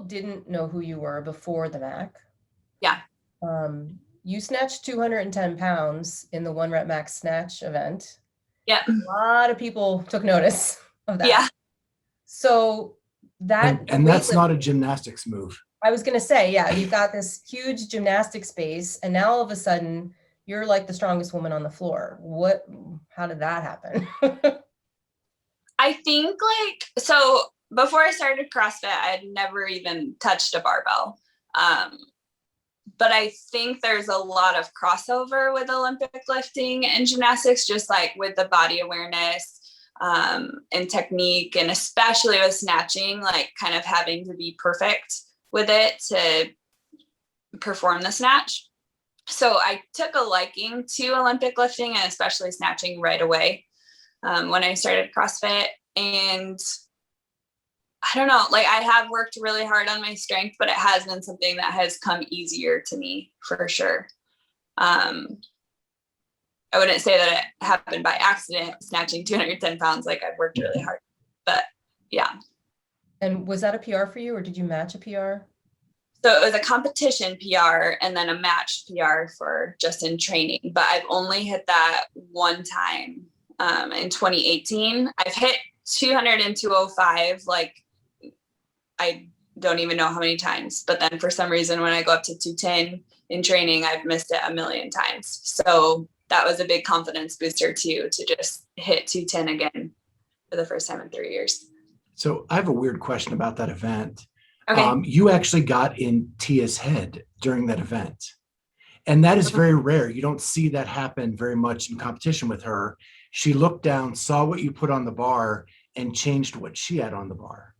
didn't know who you were before the MACC. Yeah. You snatched 210 pounds in the 1 rep max snatch event. Yeah. A lot of people took notice of that. Yeah. So that and that's not a gymnastics move. I was gonna say, yeah, you've got this huge gymnastics base, and now all of a sudden you're like the strongest woman on the floor. How did that happen? I think so before I started CrossFit, I had never even touched a barbell. But I think there's a lot of crossover with Olympic lifting and gymnastics, just like with the body awareness and technique, and especially with snatching, like kind of having to be perfect with it to perform the snatch. So I took a liking to Olympic lifting and especially snatching right away when I started CrossFit. And I don't know, like I have worked really hard on my strength, but it has been something that has come easier to me for sure. I wouldn't say that it happened by accident, snatching 210 pounds. Like I've worked really hard, but yeah. And was that a PR for you, or did you match a PR? So it was a competition PR and then a match PR for just in training, but I've only hit that one time in 2018. I've hit 200 and 205, like I don't even know how many times, but then for some reason, when I go up to 210 in training, I've missed it a million times. So that was a big confidence booster too, to just hit 210 again for the first time in 3 years. So I have a weird question about that event. Okay. You actually got in Tia's head during that event. And that is very rare. You don't see that happen very much in competition with her. She looked down, saw what you put on the bar, and changed what she had on the bar.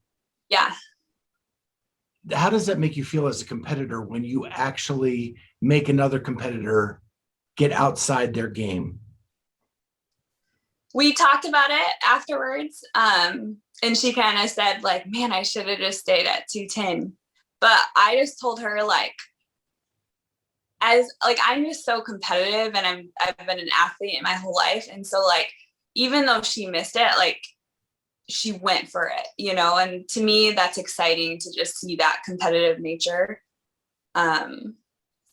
Yeah. How does that make you feel as a competitor when you actually make another competitor get outside their game? We talked about it afterwards. And she kind of said like, man, I should have just stayed at 210. But I just told her like, I'm just so competitive and I've been an athlete in my whole life. And so like, even though she missed it, like she went for it, you know, and to me, that's exciting to just see that competitive nature.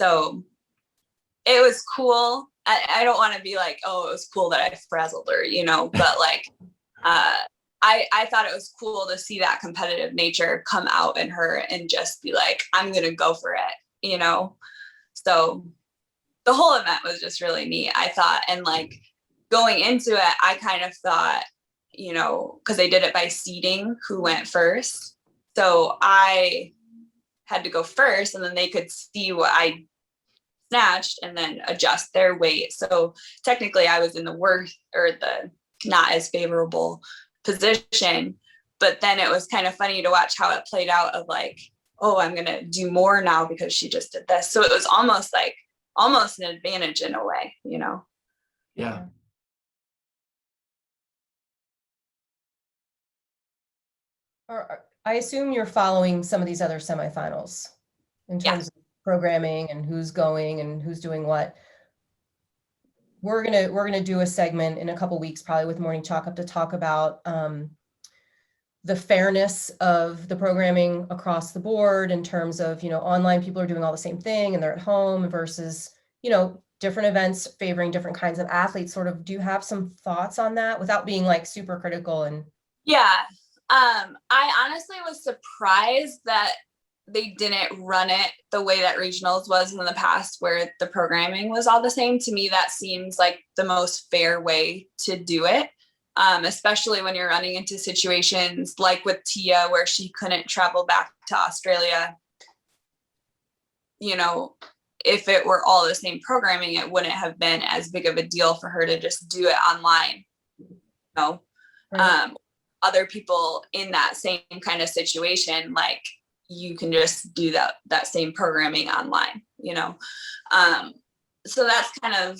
So it was cool. I don't want to be like, oh, it was cool that I frazzled her, you know, but like, I thought it was cool to see that competitive nature come out in her and just be like, I'm going to go for it, you know? So the whole event was just really neat, I thought. And like going into it, I kind of thought, you know, because they did it by seeding who went first. So I had to go first and then they could see what I snatched and then adjust their weight. So technically I was in the worst or the not as favorable position, but then it was kind of funny to watch how it played out of like, oh, I'm going to do more now because she just did this. So it was almost an advantage in a way, you know? Yeah. I assume you're following some of these other semifinals in terms of programming and who's going and who's doing what. We're gonna do a segment in a couple weeks, probably with Morning Chalk Up, to talk about the fairness of the programming across the board in terms of, you know, online people are doing all the same thing and they're at home versus, you know, different events favoring different kinds of athletes. Sort of, do you have some thoughts on that without being like super critical? And yeah, I honestly was surprised that they didn't run it the way that regionals was in the past, where the programming was all the same. To me, that seems like the most fair way to do it, especially when you're running into situations like with Tia, where she couldn't travel back to Australia. You know, if it were all the same programming, it wouldn't have been as big of a deal for her to just do it online. You know, right. Other people in that same kind of situation, like, you can just do that same programming online, you know? So that's kind of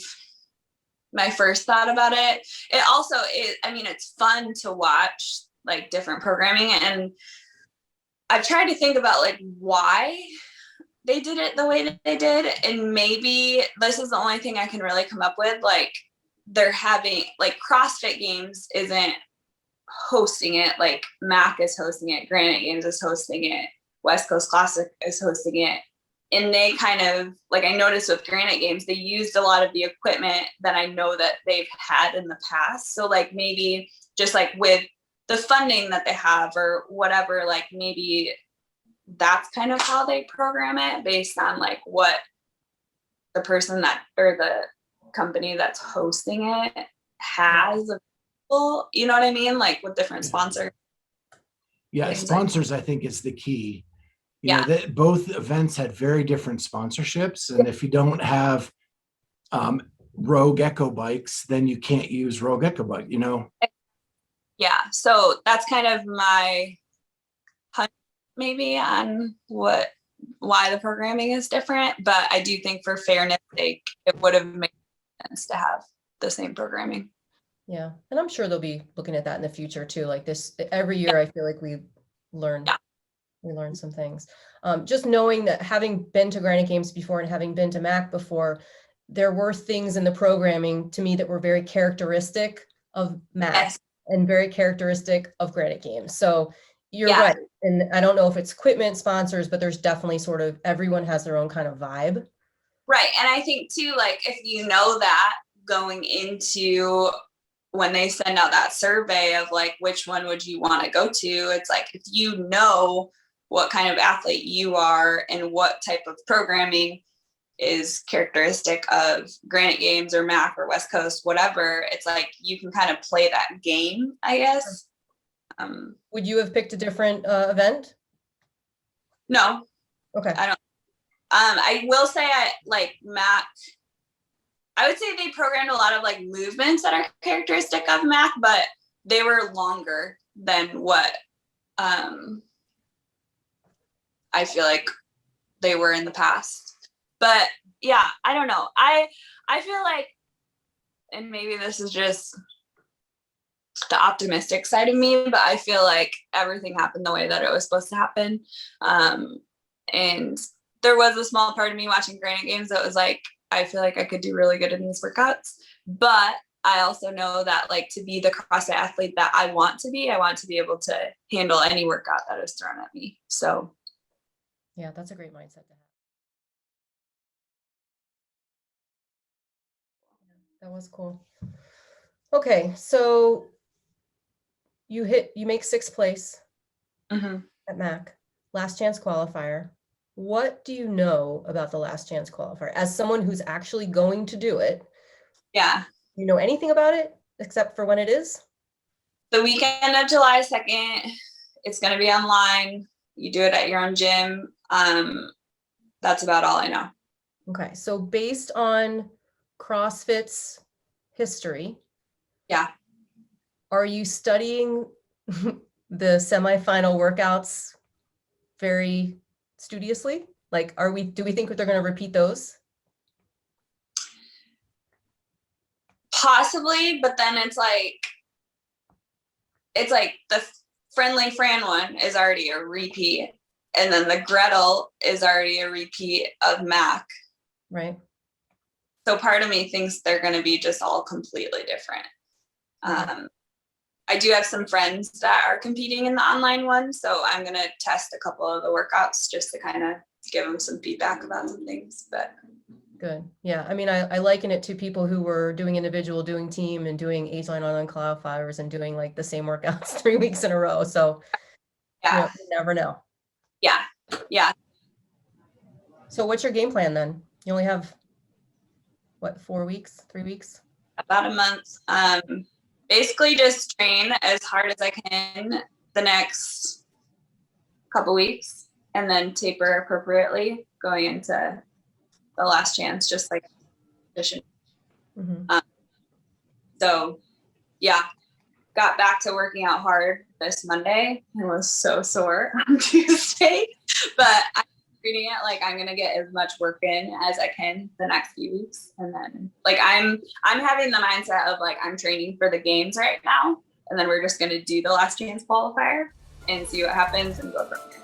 my first thought about it. It also is, I mean, it's fun to watch like different programming, and I've tried to think about like why they did it the way that they did. And maybe this is the only thing I can really come up with. Like, they're having like CrossFit Games isn't hosting it, like MACC is hosting it, Granite Games is hosting it, West Coast Classic is hosting it. And they kind of, like, I noticed with Granite Games, they used a lot of the equipment that I know that they've had in the past. So like maybe just like with the funding that they have or whatever, like maybe that's kind of how they program it based on like what the person that, or the company that's hosting it has available, you know what I mean? Like with different sponsors. Yeah, Things like- sponsors, I think, is the key. You Yeah. know, that both events had very different sponsorships. And if you don't have Rogue Echo bikes, then you can't use Rogue Echo bike, you know? Yeah. So that's kind of my hunch maybe on why the programming is different. But I do think for fairness sake, it would have made sense to have the same programming. Yeah, and I'm sure they'll be looking at that in the future too. Like this, every year I feel like we learn some things. Just knowing that, having been to Granite Games before and having been to MACC before, there were things in the programming to me that were very characteristic of MACC Yes. and very characteristic of Granite Games. So you're Yeah. right. And I don't know if it's equipment sponsors, but there's definitely sort of, everyone has their own kind of vibe. Right. And I think too, like if you know that going into when they send out that survey of like, which one would you want to go to? It's like, if you know what kind of athlete you are and what type of programming is characteristic of Granite Games or MACC or West Coast, whatever, it's like you can kind of play that game, I guess. Would you have picked a different event? No, Okay. I will say I like MACC. I would say they programmed a lot of like movements that are characteristic of MACC, but they were longer than what I feel like they were in the past. But yeah, I don't know. I feel like, and maybe this is just the optimistic side of me, but I feel like everything happened the way that it was supposed to happen. And there was a small part of me watching Granite Games that was like, I feel like I could do really good in these workouts, but I also know that like to be the CrossFit athlete that I want to be able to handle any workout that is thrown at me. So Yeah, that's a great mindset to have. That was cool. Okay, so you make 6th place mhm. at MACC, last chance qualifier. What do you know about the last chance qualifier as someone who's actually going to do it? Yeah. You know anything about it except for when it is? The weekend of July 2nd, it's going to be online. You do it at your own gym. That's about all I know. Okay, so based on CrossFit's history, Yeah. are you studying the semifinal workouts very studiously? Like, do we think that they're going to repeat those? Possibly, but then it's like the Friendly Fran one is already a repeat, and then the Gretel is already a repeat of MACC. Right. So part of me thinks they're going to be just all completely different. I do have some friends that are competing in the online one, so I'm going to test a couple of the workouts just to kind of give them some feedback about some things. But good. Yeah. I mean, I liken it to people who were doing individual, doing team, and doing age-line online qualifiers and doing like the same workouts 3 weeks in a row. So yeah, you never know. yeah. So what's your game plan then? You only have what, 4 weeks, 3 weeks? About a month. Basically just train as hard as I can the next couple weeks and then taper appropriately going into the last chance, just like position. Mm-hmm. So yeah, got back to working out hard this Monday and was so sore on Tuesday, but I'm treating it like I'm gonna get as much work in as I can the next few weeks. And then like I'm having the mindset of like I'm training for the games right now, and then we're just gonna do the last chance qualifier and see what happens and go from there.